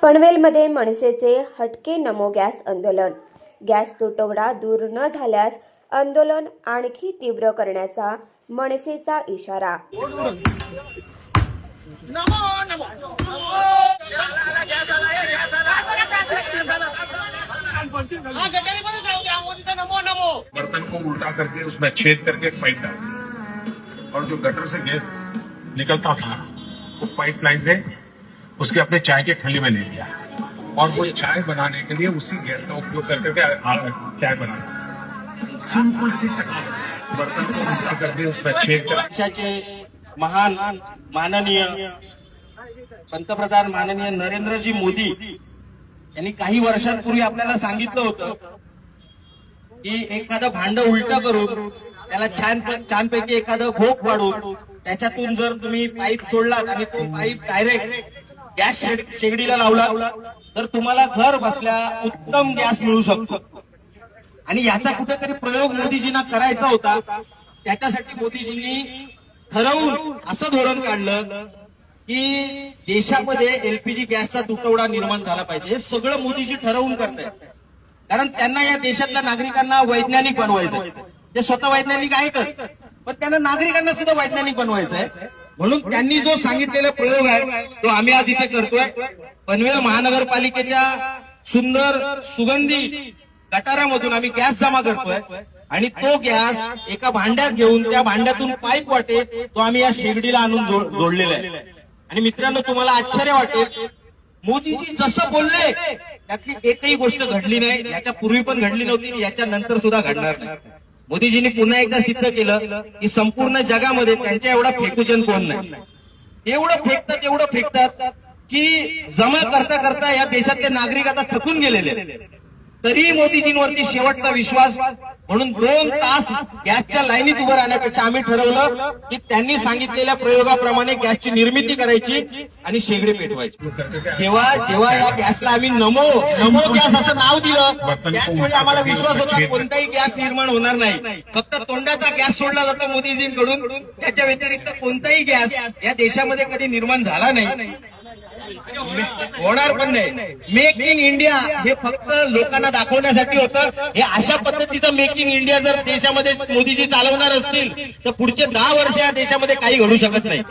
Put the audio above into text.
पनवेलमध्ये मनसेचे हटके नमो गॅस आंदोलन। गॅस तुटवडा दूर न झाल्यास आंदोलन आणखी तीव्र करण्याचा मनसेचा इशारा। बर्तन को उल्टा करके उसमें छेद करके पाइप डाल और जो गटर से गैस निकलता था वो पाइपलाइन से उसके अपने चाय के थैली में ले लिया और वो चाय बनाने के लिए उसी गैस का उपयोग करके चाय बनाना। सिंपल सी टेक्निक, बर्तन को उल्टा करके उसमें छेद कर। देशाचे महान माननीय पंतप्रधान माननीय नरेंद्रजी मोदी यांनी काही वर्षांपूर्वी आपल्याला सांगितलं होतं की एखादं भांड उलट करून त्याला छानपैकी एखादं भोग पाडून त्याच्यातून जर तुम्ही पाईप सोडलात आणि तो पाईप डायरेक्ट गॅस शेगडीला लावला तर तुम्हाला घर बसल्या उत्तम गॅस मिळू शकतो। आणि याचा कुठेतरी प्रयोग मोदीजींना करायचा होता। त्याच्यासाठी मोदीजींनी ठरवून असं धोरण काढलं की देशामध्ये एलपीजी गॅसचा तुटवडा निर्माण झाला पाहिजे। हे सगळं मोदीजी ठरवून करतायत, कारण त्यांना या देशातल्या नागरिकांना वैज्ञानिक बनवायचंय। ते स्वतः वैज्ञानिक आहेतच, पण त्यांना नागरिकांना सुद्धा वैज्ञानिक बनवायचं आहे। म्हणून त्यांनी जो सांगितलेला प्रयोग आहे तो आम्ही आज इथे करतोय। पनवेल महानगरपालिकेच्या सुंदर सुगंधी गटारामधून आम्ही गॅस जमा करतोय आणि तो गॅस एका भांड्यात घेऊन त्या भांड्यातून पाईप वाटे तो आम्ही या शेगडीला आणून जोडलेला आहे। आणि मित्रांनो, तुम्हाला आश्चर्य वाटेल, मोदीजी जसं बोलले त्यातली एकही गोष्ट घडली नाही। याच्या पूर्वी पण घडली नव्हती, याच्या नंतर सुद्धा घडणार नाही। मोदीजींनी पुन्हा एकदा सिद्ध केलं की संपूर्ण जगामध्ये त्यांच्या एवढा फेकूजन कोण नाही। एवढं फेकतात की जमा करता करता या देशातले नागरिक आता थकून गेलेले, तरी मोदीजींवरती शेवटचा विश्वास म्हणून 2 तास गॅसच्या लाईनीत उभं राहण्यापेक्षा आम्ही ठरवलं की त्यांनी सांगितलेल्या प्रयोगाप्रमाणे गॅसची निर्मिती करायची आणि शेगडी पेटवायची। जेव्हा या गॅसला आम्ही नमो गॅस असं नाव दिलं त्याचवेळी आम्हाला विश्वास होता कोणताही गॅस निर्माण होणार नाही। फक्त तोंडाचा गॅस सोडला जातो मोदीजींकडून, त्याच्या व्यतिरिक्त कोणताही गॅस या देशामध्ये कधी निर्माण झाला नाही, होणार पण नाही। मेक इन इंडिया हे फक्त लोकांना दाखवण्यासाठी होतं। हे अशा पद्धतीचं मेक इन इंडिया जर देशामध्ये मोदीजी चालवणार असतील तर पुढचे 10 वर्ष या देशामध्ये काही घडू शकत नाही।